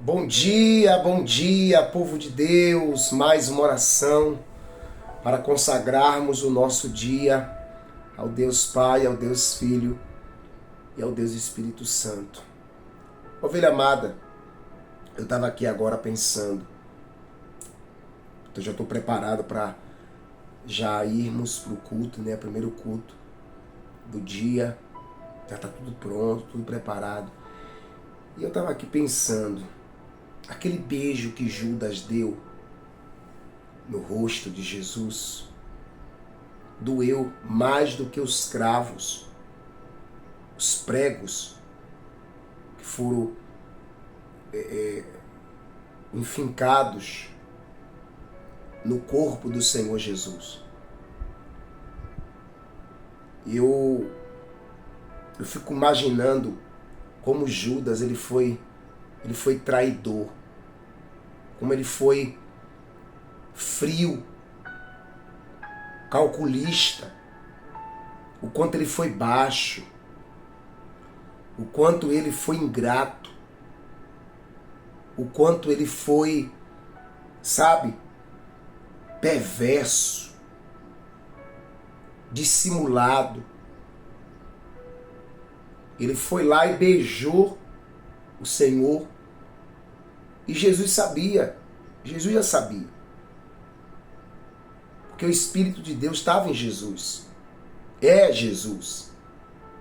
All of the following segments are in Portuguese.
Bom dia, povo de Deus. Mais uma oração para consagrarmos o nosso dia ao Deus Pai, ao Deus Filho e ao Deus Espírito Santo. Ovelha amada, eu estava aqui agora pensando, eu já estou preparado para já irmos para o culto, né? Primeiro culto do dia, já está tudo pronto, tudo preparado. E eu estava aqui pensando, aquele beijo que Judas deu no rosto de Jesus doeu mais do que os cravos, os pregos que foram enfincados no corpo do Senhor Jesus. Eu fico imaginando como Judas ele foi traidor, como ele foi frio, calculista, o quanto ele foi baixo, o quanto ele foi ingrato, o quanto ele foi, perverso, dissimulado. Ele foi lá e beijou o Senhor. E Jesus sabia, Jesus já sabia. Porque o Espírito de Deus estava em Jesus. É Jesus.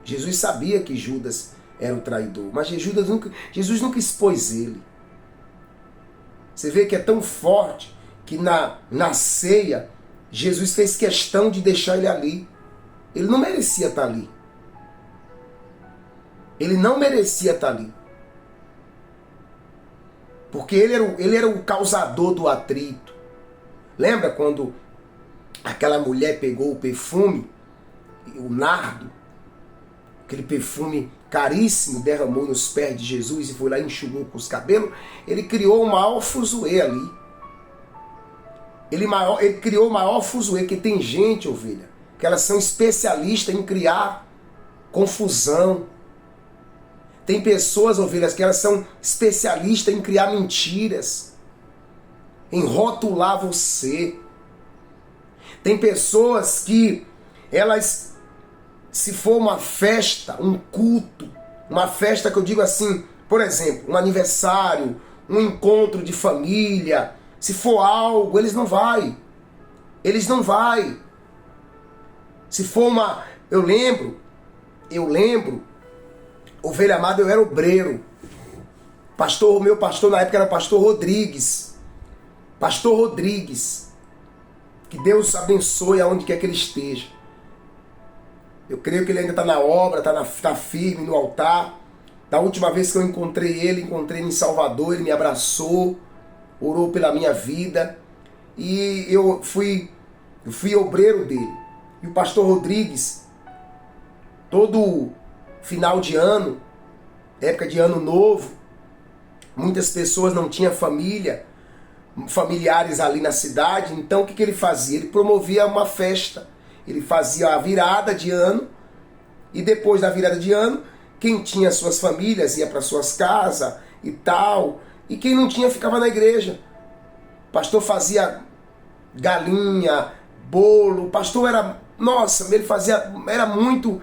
Jesus sabia que Judas era o traidor, mas Jesus nunca expôs ele. Você vê que é tão forte que na ceia, Jesus fez questão de deixar ele ali. Ele não merecia estar ali. Ele não merecia estar ali. Porque ele era o causador do atrito. Lembra quando aquela mulher pegou o perfume, o nardo, aquele perfume caríssimo, derramou nos pés de Jesus e foi lá e enxugou com os cabelos? Ele criou o maior fuzuê ali. Ele criou o maior fuzuê, que tem gente, ovelha, que elas são especialistas em criar confusão. Tem pessoas, ovelhas, que elas são especialistas em criar mentiras, em rotular você. Tem pessoas que elas, se for uma festa, um culto, uma festa que eu digo assim, por exemplo, um aniversário, um encontro de família, se for algo, eles não vai. Eles não vai. Se for uma... Eu lembro, ovelha amada, eu era obreiro. O meu pastor na época era o pastor Rodrigues. Pastor Rodrigues. Que Deus abençoe aonde quer que ele esteja. Eu creio que ele ainda está na obra, está firme no altar. Da última vez que eu encontrei ele em Salvador, ele me abraçou, orou pela minha vida. E eu fui obreiro dele. E o pastor Rodrigues, todo final de ano, época de ano novo, muitas pessoas não tinham familiares ali na cidade, então o que ele fazia? Ele promovia uma festa, ele fazia a virada de ano, e depois da virada de ano, quem tinha suas famílias ia para suas casas e tal, e quem não tinha ficava na igreja. O pastor fazia galinha, bolo, o pastor era... Nossa, ele fazia, era muito...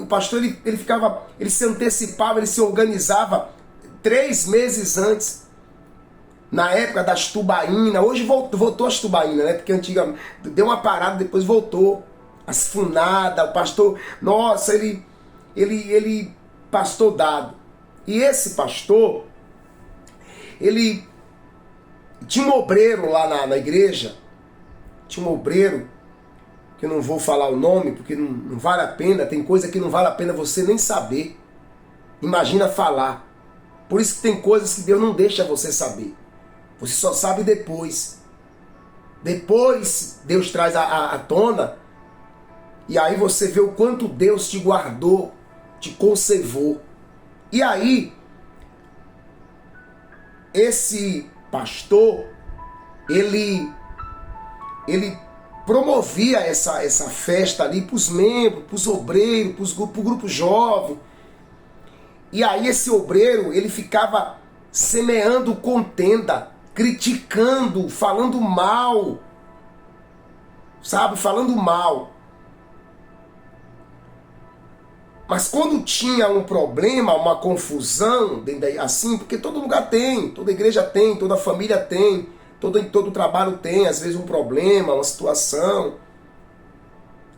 o pastor, ele ficava, ele se antecipava, ele se organizava 3 meses antes. Na época das tubaínas, hoje voltou as tubaínas, né? Porque antigamente deu uma parada, depois voltou. As funadas, o pastor... Nossa, ele pastor dado. E esse pastor, ele... Tinha um obreiro lá na igreja, tinha um obreiro, que eu não vou falar o nome, porque não vale a pena, tem coisa que não vale a pena você nem saber. Imagina falar. Por isso que tem coisas que Deus não deixa você saber. Você só sabe depois. Depois Deus traz à tona, e aí você vê o quanto Deus te guardou, te conservou. E aí, esse pastor, ele promovia essa festa ali para os membros, para os obreiros, para o grupo jovem. E aí esse obreiro, ele ficava semeando contenda, criticando, falando mal, sabe? Falando mal. Mas quando tinha um problema, uma confusão, assim, porque todo lugar tem, toda igreja tem, toda família tem, todo trabalho tem, às vezes um problema, uma situação,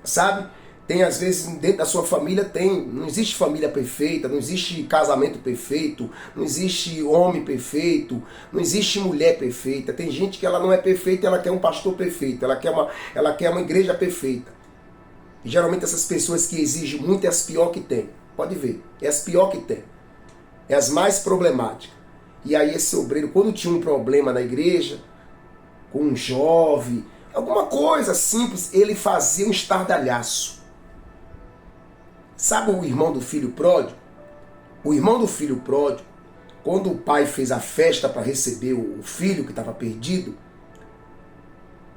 sabe? Tem, às vezes, dentro da sua família tem, não existe família perfeita, não existe casamento perfeito, não existe homem perfeito, não existe mulher perfeita. Tem gente que ela não é perfeita, ela quer um pastor perfeito, ela quer uma igreja perfeita. E geralmente essas pessoas que exigem muito é as pior que tem. Pode ver, é as pior que tem. É as mais problemáticas. E aí esse obreiro, quando tinha um problema na igreja, com um jovem, alguma coisa simples, ele fazia um estardalhaço. Sabe o irmão do filho pródigo? O irmão do filho pródigo, quando o pai fez a festa para receber o filho que estava perdido,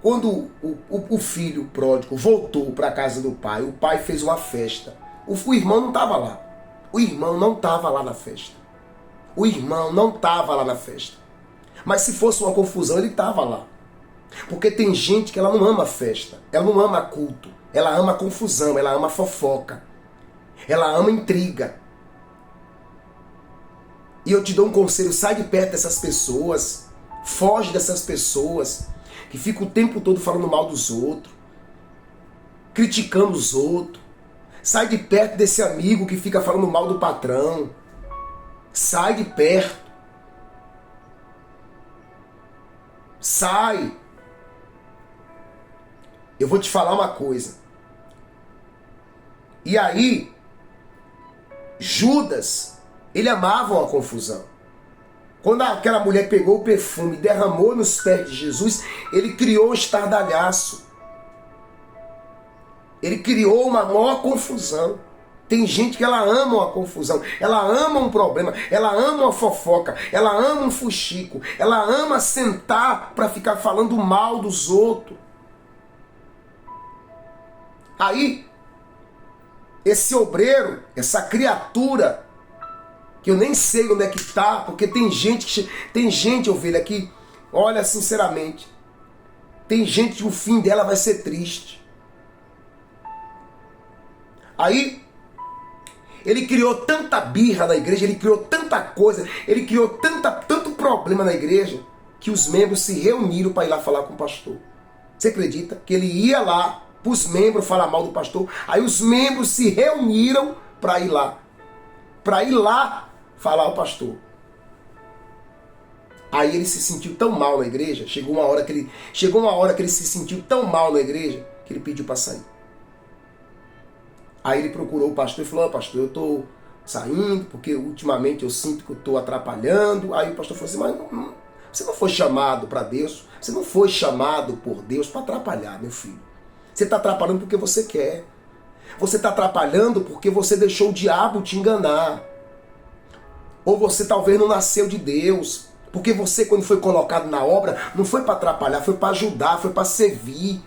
quando o filho pródigo voltou para a casa do pai, o pai fez uma festa. O irmão não estava lá. O irmão não estava lá na festa. O irmão não estava lá na festa. Mas se fosse uma confusão, ele estava lá. Porque tem gente que ela não ama festa, ela não ama culto, ela ama confusão, ela ama fofoca, ela ama intriga. E eu te dou um conselho, sai de perto dessas pessoas, foge dessas pessoas que ficam o tempo todo falando mal dos outros, criticando os outros. Sai de perto desse amigo que fica falando mal do patrão. Sai de perto. Sai. Eu vou te falar uma coisa. E aí, Judas, ele amava uma confusão. Quando aquela mulher pegou o perfume e derramou nos pés de Jesus, ele criou um estardalhaço. Ele criou uma maior confusão. Tem gente que ela ama uma confusão, ela ama um problema, ela ama uma fofoca, ela ama um fuxico, ela ama sentar para ficar falando mal dos outros. Aí, esse obreiro, essa criatura, que eu nem sei onde é que tá, porque tem gente, ovelha, que, olha, sinceramente, tem gente que o fim dela vai ser triste. Aí, ele criou tanta birra na igreja, ele criou tanta coisa, ele criou tanto problema na igreja, que os membros se reuniram para ir lá falar com o pastor. Você acredita que ele ia lá para os membros falar mal do pastor? Aí os membros se reuniram para ir lá falar ao pastor. Aí ele se sentiu tão mal na igreja, chegou uma hora que ele se sentiu tão mal na igreja, que ele pediu para sair. Aí ele procurou o pastor e falou: pastor, eu estou saindo porque ultimamente eu sinto que eu estou atrapalhando. Aí o pastor falou assim: mas você não foi chamado para Deus, você não foi chamado por Deus para atrapalhar, meu filho. Você está atrapalhando porque você quer. Você está atrapalhando porque você deixou o diabo te enganar. Ou você talvez não nasceu de Deus. Porque você, quando foi colocado na obra, não foi para atrapalhar, foi para ajudar, foi para servir,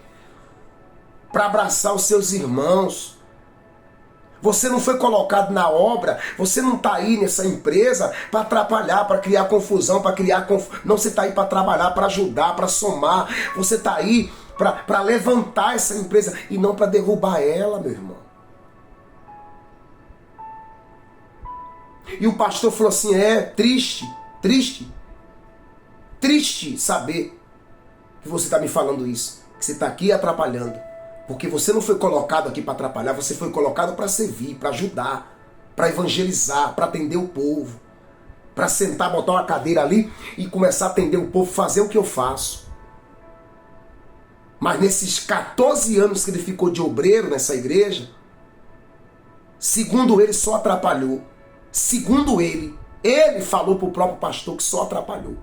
para abraçar os seus irmãos. Você não foi colocado na obra, você não está aí nessa empresa para atrapalhar, para criar confusão, para criar Não, você está aí para trabalhar, para ajudar, para somar. Você está aí para levantar essa empresa e não para derrubar ela, meu irmão. E o pastor falou assim: triste saber que você está me falando isso, que você está aqui atrapalhando. Porque você não foi colocado aqui para atrapalhar, você foi colocado para servir, para ajudar, para evangelizar, para atender o povo, para sentar, botar uma cadeira ali e começar a atender o povo, fazer o que eu faço. Mas nesses 14 anos que ele ficou de obreiro nessa igreja, segundo ele, só atrapalhou. Segundo ele falou para o próprio pastor que só atrapalhou.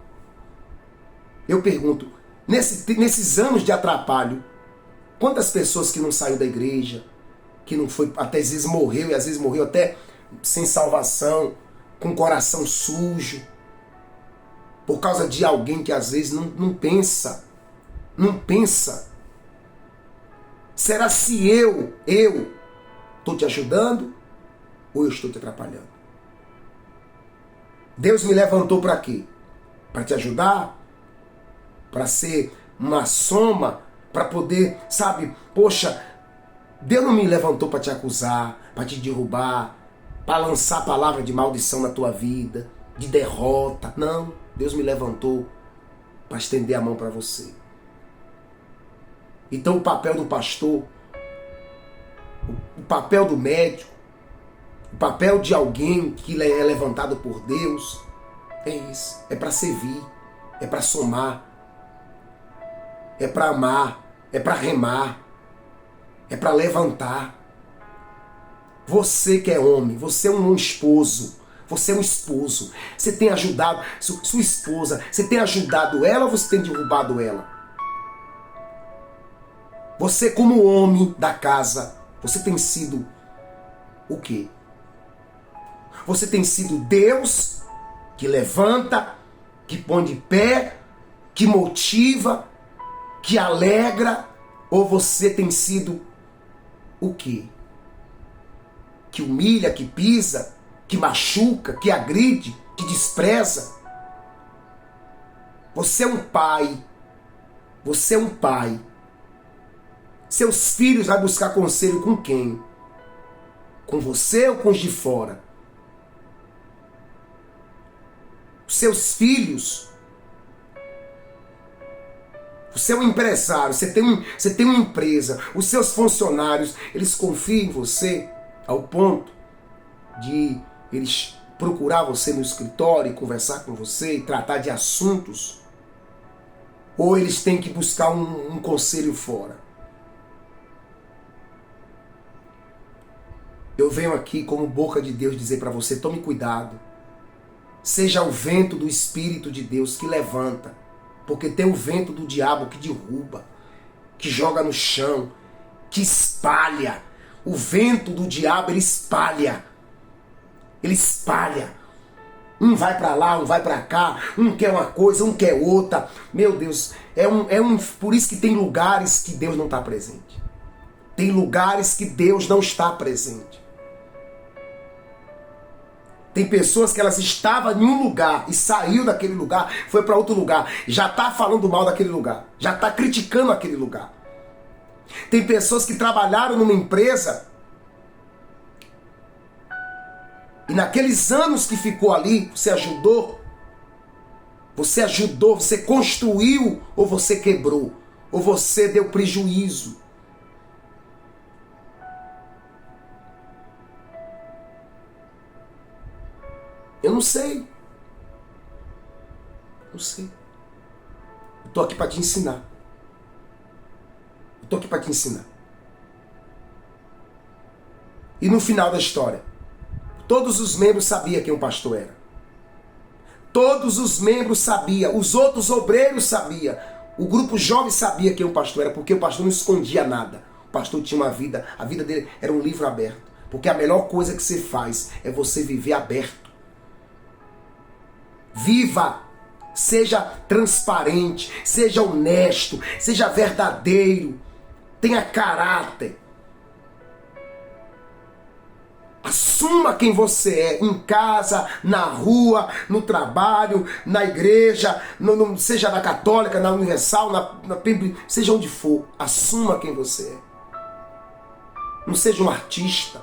Eu pergunto, nesses anos de atrapalho, quantas pessoas que não saiu da igreja, que não foi, até às vezes morreu, e às vezes morreu até sem salvação, com o coração sujo, por causa de alguém que às vezes não pensa. Será se eu estou te ajudando ou eu estou te atrapalhando? Deus me levantou para quê? Para te ajudar? Para ser uma soma? Para poder, sabe, poxa, Deus não me levantou para te acusar, para te derrubar, para lançar palavra de maldição na tua vida, de derrota. Não, Deus me levantou para estender a mão para você. Então o papel do pastor, o papel do médico, o papel de alguém que é levantado por Deus, é isso. É para servir, é para somar, é para amar, é para remar, é para levantar. Você que é homem, você é um esposo, você é um esposo. Você tem ajudado sua esposa, você tem ajudado ela ou você tem derrubado ela? Você como homem da casa, você tem sido o quê? Você tem sido Deus que levanta, que põe de pé, que motiva, que alegra, ou você tem sido o quê? Que humilha, que pisa, que machuca, que agride, que despreza. Você é um pai. Você é um pai. Seus filhos vão buscar conselho com quem? Com você ou com os de fora? Seus filhos. Você é um empresário, você tem uma empresa. Os seus funcionários, eles confiam em você ao ponto de eles procurar você no escritório e conversar com você e tratar de assuntos? Ou eles têm que buscar um conselho fora? Eu venho aqui como boca de Deus dizer para você, tome cuidado. Seja o vento do Espírito de Deus que levanta. Porque tem o vento do diabo que derruba, que joga no chão, que espalha. O vento do diabo, ele espalha. Ele espalha. Um vai para lá, um vai para cá, um quer uma coisa, um quer outra. Meu Deus, por isso que tem lugares que Deus não está presente. Tem lugares que Deus não está presente. Tem pessoas que elas estavam em um lugar e saiu daquele lugar, foi para outro lugar, já está falando mal daquele lugar, já está criticando aquele lugar. Tem pessoas que trabalharam numa empresa e naqueles anos que ficou ali, você ajudou, você construiu ou você quebrou, ou você deu prejuízo. Eu não sei. Eu tô aqui para te ensinar. E no final da história, todos os membros sabiam quem o pastor era. Todos os membros sabiam. Os outros obreiros sabiam. O grupo jovem sabia quem o pastor era, porque o pastor não escondia nada. O pastor tinha uma vida. A vida dele era um livro aberto. Porque a melhor coisa que você faz é você viver aberto. Viva, seja transparente, seja honesto, seja verdadeiro, tenha caráter. Assuma quem você é, em casa, na rua, no trabalho, na igreja, seja na católica, na universal, seja onde for, assuma quem você é. Não seja um artista,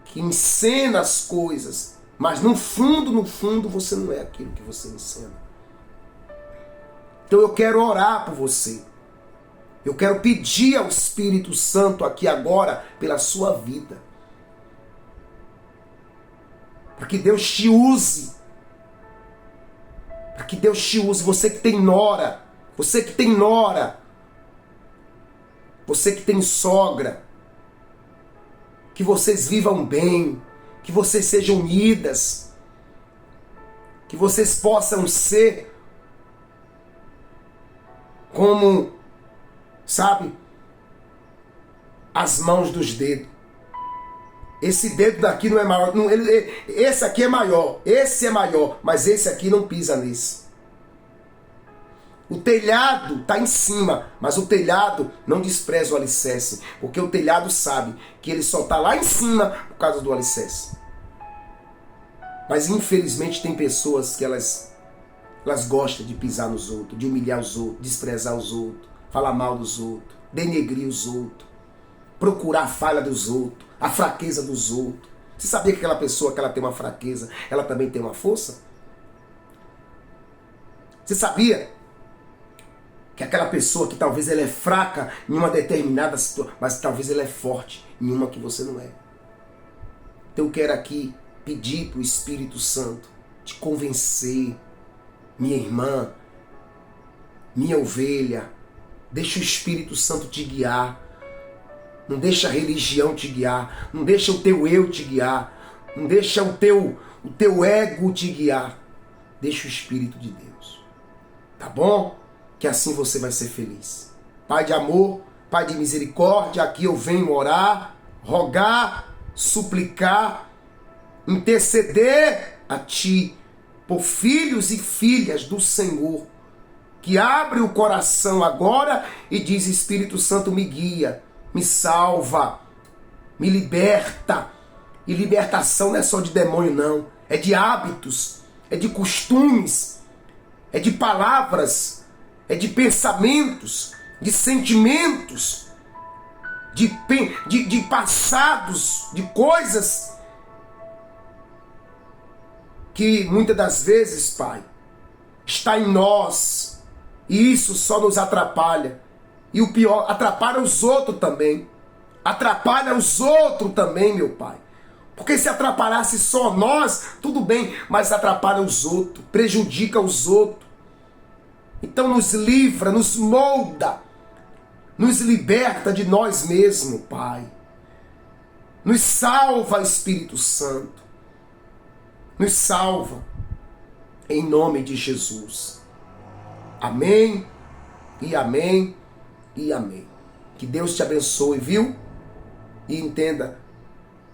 que encena as coisas, mas no fundo, você não é aquilo que você ensina. Então eu quero orar por você. Eu quero pedir ao Espírito Santo aqui agora pela sua vida. Para que Deus te use. Você que tem nora. Você que tem sogra. Que vocês vivam bem. Que vocês sejam unidas, que vocês possam ser como, sabe, as mãos dos dedos. Esse dedo daqui não é maior, esse aqui é maior, esse é maior, mas esse aqui não pisa nesse. O telhado está em cima, mas o telhado não despreza o alicerce, porque o telhado sabe que ele só está lá em cima por causa do alicerce. Mas infelizmente tem pessoas que elas gostam de pisar nos outros, de humilhar os outros, desprezar os outros, falar mal dos outros, denegrir os outros, procurar a falha dos outros, a fraqueza dos outros. Você sabia que aquela pessoa que ela tem uma fraqueza, ela também tem uma força? Você sabia que aquela pessoa que talvez ela é fraca em uma determinada situação, mas talvez ela é forte em uma que você não é? Então eu quero aqui pedir para o Espírito Santo te convencer, minha irmã, minha ovelha, deixa o Espírito Santo te guiar. Não deixa a religião te guiar, não deixa o teu eu te guiar, não deixa o teu ego te guiar. Deixa o Espírito de Deus. Tá bom? Que assim você vai ser feliz. Pai de amor, Pai de misericórdia, aqui eu venho orar, rogar, suplicar, interceder a Ti por filhos e filhas do Senhor, que abre o coração agora e diz: Espírito Santo, me guia, me salva, me liberta. E libertação não é só de demônio, não. É de hábitos, é de costumes, é de palavras, é de pensamentos, de sentimentos, de passados, de coisas que muitas das vezes, Pai, está em nós. E isso só nos atrapalha. E o pior, atrapalha os outros também. Atrapalha os outros também, meu Pai. Porque se atrapalhasse só nós, tudo bem, mas atrapalha os outros, prejudica os outros. Então nos livra, nos molda, nos liberta de nós mesmos, Pai. Nos salva, Espírito Santo. Nos salva, em nome de Jesus. Amém, e amém, e amém. Que Deus te abençoe, viu? E entenda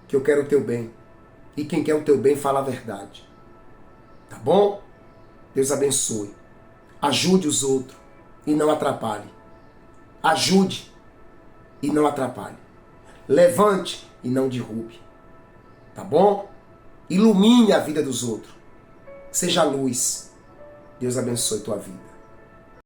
que eu quero o teu bem. E quem quer o teu bem fala a verdade. Tá bom? Deus abençoe. Ajude os outros e não atrapalhe. Ajude e não atrapalhe. Levante e não derrube. Tá bom? Ilumine a vida dos outros. Seja luz. Deus abençoe tua vida.